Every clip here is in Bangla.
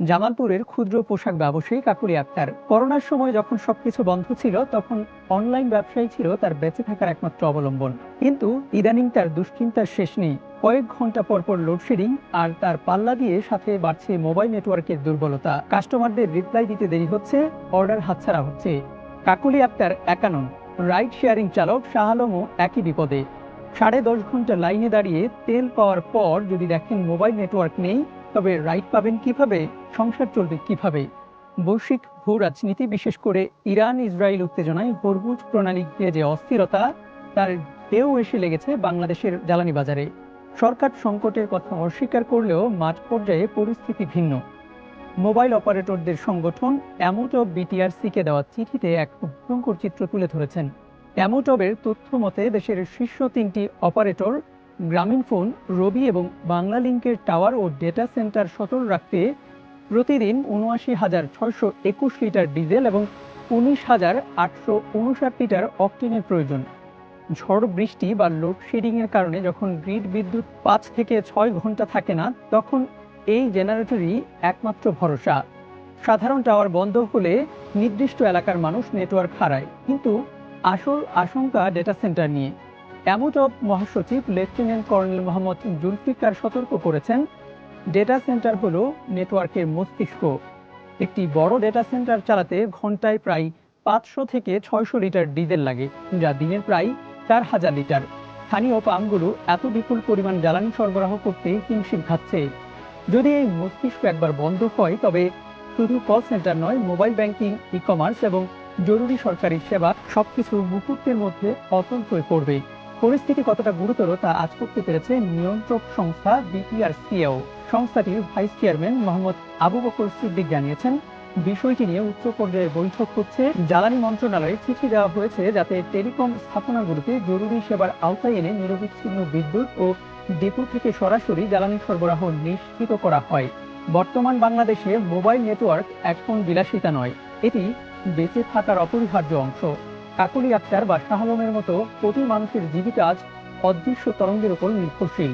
জামালপুরের ক্ষুদ্র পোশাক ব্যবসায়ী কাকুলি আক্তার করোনার সময় যখন সবকিছু বন্ধ ছিল তখন অনলাইন ব্যবসায়ী ছিল তার বেঁচে থাকার একমাত্র অবলম্বন। কিন্তু ইদানিং তার দুশ্চিন্তার শেষ নেই। কয়েক ঘন্টা পর পর লোডশেডিং আর তার পাল্লা দিয়ে সাথে বাড়ছে মোবাইল নেটওয়ার্কের দুর্বলতা। কাস্টমারদের রিপ্লাই দিতে দেরি হচ্ছে, অর্ডার হাতছাড়া হচ্ছে। কাকুলি আক্তার একা নন, রাইড শেয়ারিং চালক শাহ আলমও একই বিপদে। 10.5 ঘন্টা লাইনে দাঁড়িয়ে তেল পাওয়ার পর যদি দেখেন মোবাইল নেটওয়ার্ক নেই, তবে রাইট পাবেন কিভাবে, সংসার চলবে কিভাবে? বৈশ্বিক ভূ রাজনীতি, বিশেষ করে ইরান ইসরায়েল উত্তেজনায় হরমুজ প্রণালী ঘিরে যে অস্থিরতা, তার ঢেউ এসে লেগেছে বাংলাদেশের জ্বালানি বাজারে। সরকার সংকটের কথা অস্বীকার করলেও মাঠ পর্যায়ে পরিস্থিতি ভিন্ন। মোবাইল অপারেটরদের সংগঠন অ্যামোটব বিটিআরসিকে দেওয়া চিঠিতে এক ভয়ঙ্কর চিত্র তুলে ধরেছেন। অ্যামোটবের তথ্য মতে দেশের শীর্ষ 3টি অপারেটর গ্রামীণফোন, রবি এবং বাংলালিংকের টাওয়ার ও ডেটা সেন্টার সচল রাখতে প্রতিদিন ৭৯,৬২১ লিটার ডিজেল এবং ১৯,৮৫৯ লিটার অকটেনের প্রয়োজন। ঝড় বৃষ্টি বা লোডশেডিংয়ের কারণে যখন গ্রিড বিদ্যুৎ ৫ থেকে ৬ ঘন্টা থাকে না, তখন এই জেনারেটরই একমাত্র ভরসা। সাধারণ টাওয়ার বন্ধ হলে নির্দিষ্ট এলাকার মানুষ নেটওয়ার্ক হারায়, কিন্তু আসল আশঙ্কা ডেটা সেন্টার নিয়ে। অ্যামোটব মহাসচিব লেফটেন্যান্ট কর্নেল মোহাম্মদ জুলফিকার সতর্ক করেছেন, ডেটা সেন্টার হলো নেটওয়ার্কের মস্তিষ্ক। একটি বড় ডেটা সেন্টার চালাতে ঘন্টায় প্রায় ৫০০ থেকে ৬০০ লিটার ডিজেল লাগে, যা দিনের প্রায় ৪,০০০ লিটার। স্থানীয় পাম্পগুলো এত বিপুল পরিমাণ জ্বালানি সরবরাহ করতে হিমশিম খাচ্ছে। যদি এই মস্তিষ্ক একবার বন্ধ হয়, তবে শুধু কল সেন্টার নয়, মোবাইল ব্যাংকিং, ই কমার্স এবং জরুরি সরকারি সেবা সবকিছু মুহূর্তের মধ্যে অচল হয়ে পড়বে। পরিস্থিতি কতটা গুরুতর তা আজ করতে পেরেছে নিয়ন্ত্রক সংস্থা বিটিআরসিও। সংস্থাটির ভাইস চেয়ারম্যান মোহাম্মদ আবু বকর সিদ্দিক জানিয়েছেন, বিষয়টি নিয়ে উচ্চ পর্যায়ে বৈঠক হচ্ছে। জ্বালানি মন্ত্রণালয়ে চিঠি দেওয়া হয়েছে যাতে টেলিকম স্থাপনাগুলোকে জরুরি সেবার আওতায় এনে নিরবিচ্ছিন্ন বিদ্যুৎ ও ডিপো থেকে সরাসরি জ্বালানি সরবরাহ নিশ্চিত করা হয়। বর্তমান বাংলাদেশে মোবাইল নেটওয়ার্ক এখন বিলাসিতা নয়, এটি বেঁচে থাকার অপরিহার্য অংশ। কাকুলি আক্তার বা শাহ আলমের মতো কোটি মানুষের জীবিকা আজ অদৃশ্য তরঙ্গের উপর নির্ভরশীল।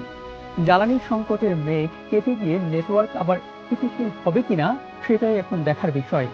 জ্বালানি সংকটের মেঘ কেটে গিয়ে নেটওয়ার্ক আবার স্থিতিশীল হবে কিনা, সেটাই এখন দেখার বিষয়।